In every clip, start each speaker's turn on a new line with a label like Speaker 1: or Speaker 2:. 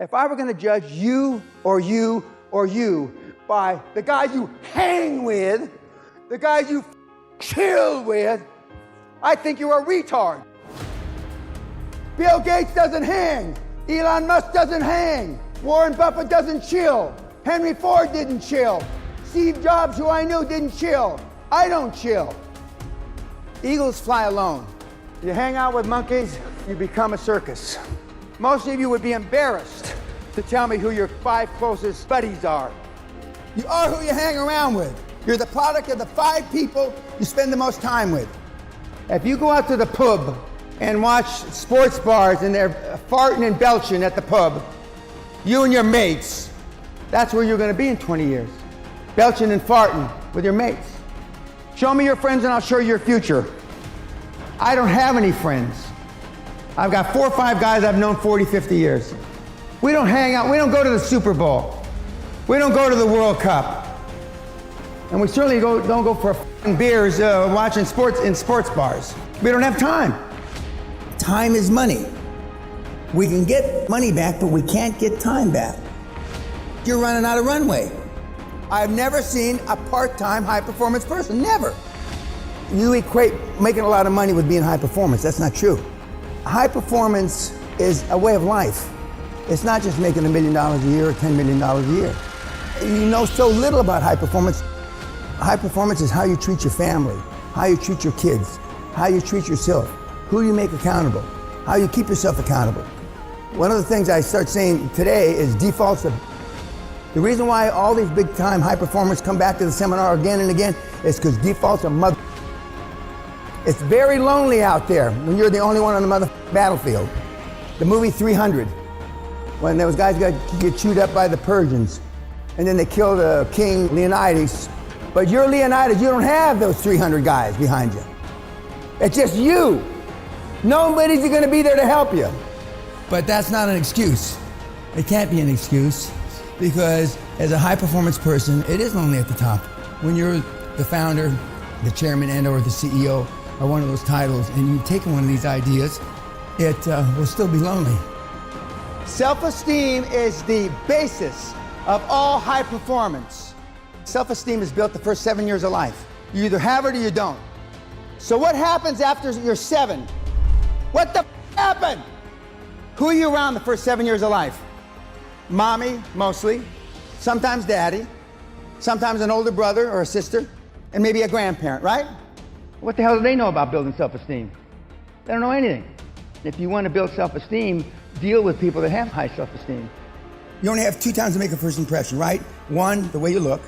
Speaker 1: If I were going to judge you or you or you by the guys you hang with, the guys you chill with, I think you're a retard. Bill Gates doesn't hang. Elon Musk doesn't hang. Warren Buffett doesn't chill. Henry Ford didn't chill. Steve Jobs, who I knew, didn't chill. I don't chill. Eagles fly alone. You hang out with monkeys, you become a circus. Most of you would be embarrassed to tell me who your 5 closest buddies are. You are who you hang around with. You're the product of the 5 people you spend the most time with. If you go out to the pub and watch sports bars and they're farting and belching at the pub, you and your mates, that's where you're going to be in 20 years. Belching and farting with your mates. Show me your friends and I'll show you your future. I don't have any friends. I've got 4 or 5 guys I've known 40, 50 years. We don't hang out. We don't go to the Super Bowl. We don't go to the World Cup. And we certainly don't go for beers watching sports in sports bars. We don't have time. Time is money. We can get money back, but we can't get time back. You're running out of runway. I've never seen a part-time high-performance person, never. You equate making a lot of money with being high performance. That's not true. High performance is a way of life. It's not just making $1 million a year or $10 million a year. You know so little about high performance. High performance is how you treat your family, how you treat your kids, how you treat yourself, who you make accountable, how you keep yourself accountable. One of the things I start saying today is defaults. The reason why all these big time high performers come back to the seminar again and again is because defaults are mother. It's very lonely out there when you're the only one on the mother battlefield. The movie 300, when those guys get chewed up by the Persians, and then they killed King Leonidas. But you're Leonidas, you don't have those 300 guys behind you. It's just you. Nobody's gonna be there to help you. But that's not an excuse. It can't be an excuse, because as a high performance person, it is lonely at the top. When you're the founder, the chairman, and or the CEO, or one of those titles, and you've taken one of these ideas, it will still be lonely. Self-esteem is the basis of all high performance. Self-esteem is built the first 7 years of life. You either have it or you don't. So what happens after you're 7? What the happened? Who are you around the first 7 years of life? Mommy, mostly. Sometimes daddy. Sometimes an older brother or a sister. And maybe a grandparent, right? What the hell do they know about building self-esteem? They don't know anything. If you want to build self-esteem, deal with people that have high self-esteem. You only have 2 times to make a first impression, right? 1, the way you look.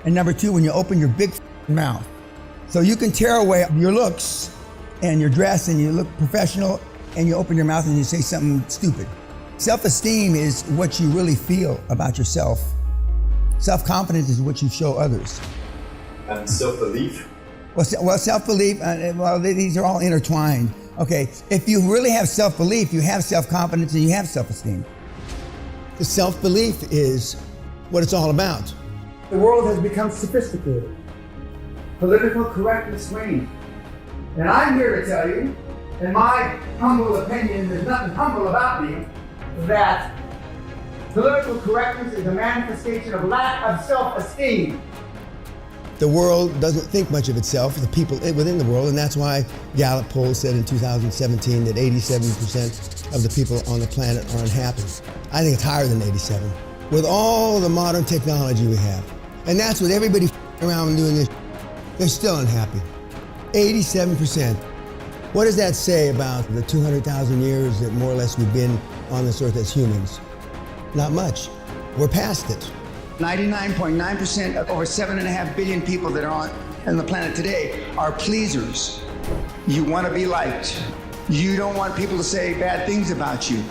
Speaker 1: And number 2, when you open your big mouth. So you can tear away your looks and your dress and you look professional and you open your mouth and you say something stupid. Self-esteem is what you really feel about yourself. Self-confidence is what you show others.
Speaker 2: And self-belief?
Speaker 1: Well, self-belief, these are all intertwined. Okay, if you really have self-belief, you have self-confidence and you have self-esteem. The self-belief is what it's all about. The world has become sophisticated. Political correctness reigns. And I'm here to tell you, in my humble opinion, there's nothing humble about me, that political correctness is a manifestation of lack of self-esteem. The world doesn't think much of itself, the people within the world, and that's why Gallup poll said in 2017 that 87% of the people on the planet are unhappy. I think it's higher than 87. With all the modern technology we have, and that's with everybody around doing this, they're still unhappy. 87%. What does that say about the 200,000 years that more or less we've been on this earth as humans? Not much. We're past it. 99.9% of over 7.5 billion people that are on the planet today are pleasers. You want to be liked. You don't want people to say bad things about you.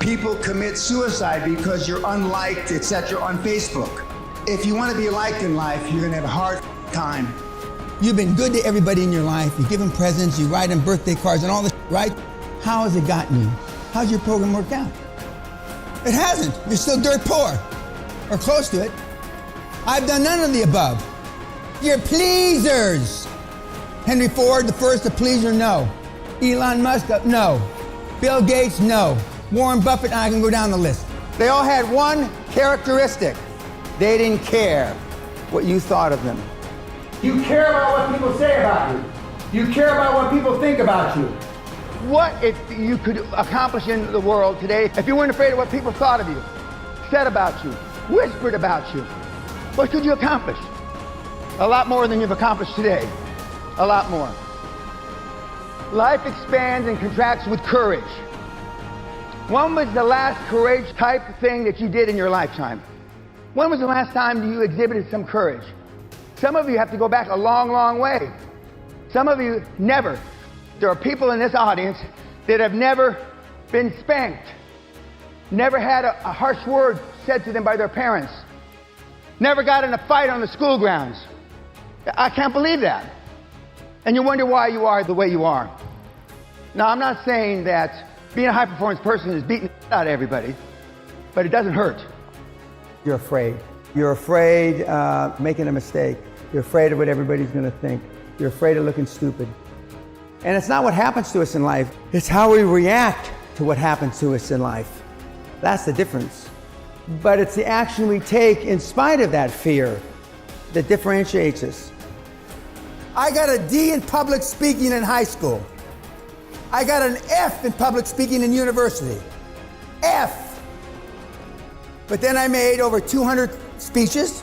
Speaker 1: People commit suicide because you're unliked, etc. on Facebook. If you want to be liked in life, you're going to have a hard time. You've been good to everybody in your life. You give them presents, you write them birthday cards and all this, right? How has it gotten you? How's your program worked out? It hasn't. You're still dirt poor. Or close to it. I've done none of the above. You're pleasers. Henry Ford, the first a pleaser, no. Elon Musk, no. Bill Gates, no. Warren Buffett, I can go down the list. They all had one characteristic. They didn't care what you thought of them. You care about what people say about you. You care about what people think about you. What if you could accomplish in the world today if you weren't afraid of what people thought of you, said about you, whispered about you? What could you accomplish? A lot more than you've accomplished today. A lot more. Life expands and contracts with courage. When was the last courage type thing that you did in your lifetime? When was the last time you exhibited some courage? Some of you have to go back a long, long way. Some of you never. There are people in this audience that have never been spanked, never had a harsh word said to them by their parents, never got in a fight on the school grounds. I can't believe that. And you wonder why you are the way you are. Now, I'm not saying that being a high-performance person is beating the out of everybody, but it doesn't hurt. You're afraid. You're afraid of making a mistake. You're afraid of what everybody's going to think. You're afraid of looking stupid. And it's not what happens to us in life. It's how we react to what happens to us in life. That's the difference. But it's the action we take in spite of that fear that differentiates us. I got a D in public speaking in high school. I got an F in public speaking in university. F. But then I made over 200 speeches.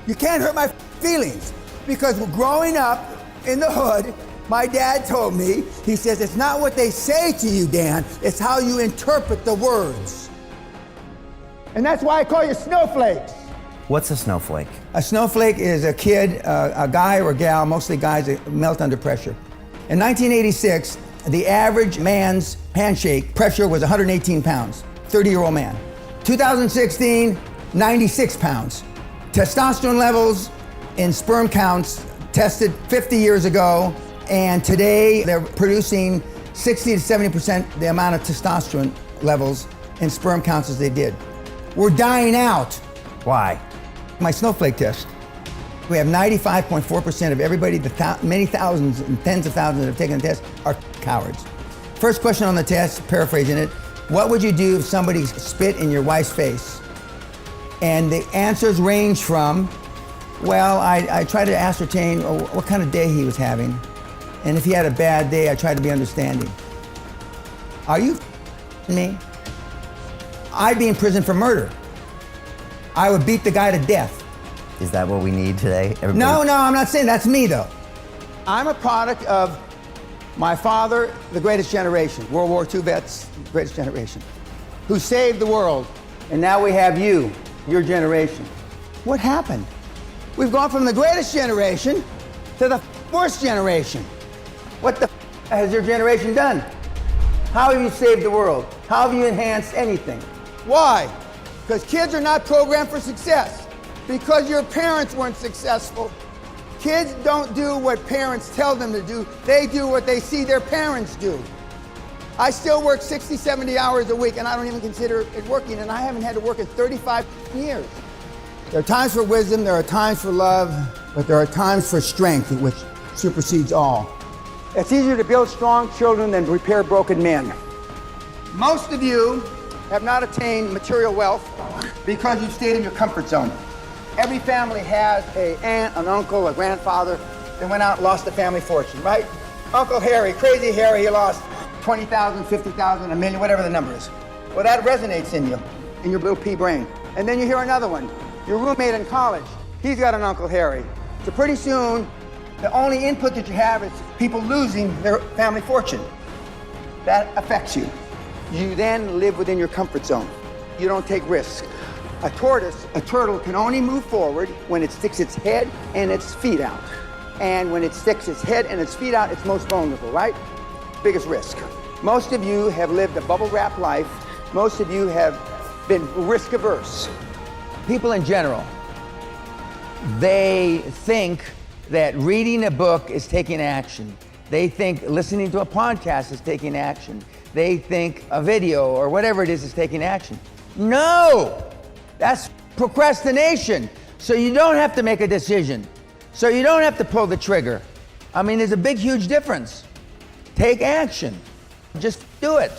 Speaker 1: You can't hurt my feelings, because growing up in the hood, my dad told me, he says, it's not what they say to you, Dan, it's how you interpret the words. And that's why I call you snowflakes.
Speaker 3: What's a snowflake?
Speaker 1: A snowflake is a kid, a guy or a gal, mostly guys that melt under pressure. In 1986, the average man's handshake pressure was 118 pounds, 30-year-old man. 2016, 96 pounds. Testosterone levels in sperm counts tested 50 years ago, and today they're producing 60 to 70% the amount of testosterone levels in sperm counts as they did. We're dying out.
Speaker 3: Why?
Speaker 1: My snowflake test. We have 95.4% of everybody, many thousands and tens of thousands that have taken the test are cowards. First question on the test, paraphrasing it, what would you do if somebody spit in your wife's face? And the answers range from, well, I try to ascertain what kind of day he was having. And if he had a bad day, I try to be understanding. Are you me? I'd be in prison for murder. I would beat the guy to death.
Speaker 3: Is that what we need today? Everybody?
Speaker 1: No, I'm not saying that's me though. I'm a product of my father, the greatest generation, World War II vets, greatest generation, who saved the world. And now we have you, your generation. What happened? We've gone from the greatest generation to the worst generation. What the has your generation done? How have you saved the world? How have you enhanced anything? Why? Because kids are not programmed for success. Because your parents weren't successful. Kids don't do what parents tell them to do. They do what they see their parents do. I still work 60, 70 hours a week, and I don't even consider it working, and I haven't had to work in 35 years. There are times for wisdom, there are times for love, but there are times for strength, which supersedes all. It's easier to build strong children than to repair broken men. Most of you have not attained material wealth because you've stayed in your comfort zone. Every family has an aunt, an uncle, a grandfather that went out and lost a family fortune, right? Uncle Harry, crazy Harry, he lost 20,000, 50,000, a million, whatever the number is. Well, that resonates in you, in your little pea brain. And then you hear another one. Your roommate in college, he's got an Uncle Harry. So pretty soon, the only input that you have is people losing their family fortune. That affects you. You then live within your comfort zone. You don't take risks. A turtle can only move forward when it sticks its head and its feet out. And when it sticks its head and its feet out, it's most vulnerable, right? Biggest risk. Most of you have lived a bubble wrap life. Most of you have been risk averse. People in general, they think that reading a book is taking action. They think listening to a podcast is taking action. They think a video or whatever it is taking action. No! That's procrastination. So you don't have to make a decision. So you don't have to pull the trigger. I mean, there's a big, huge difference. Take action. Just do it.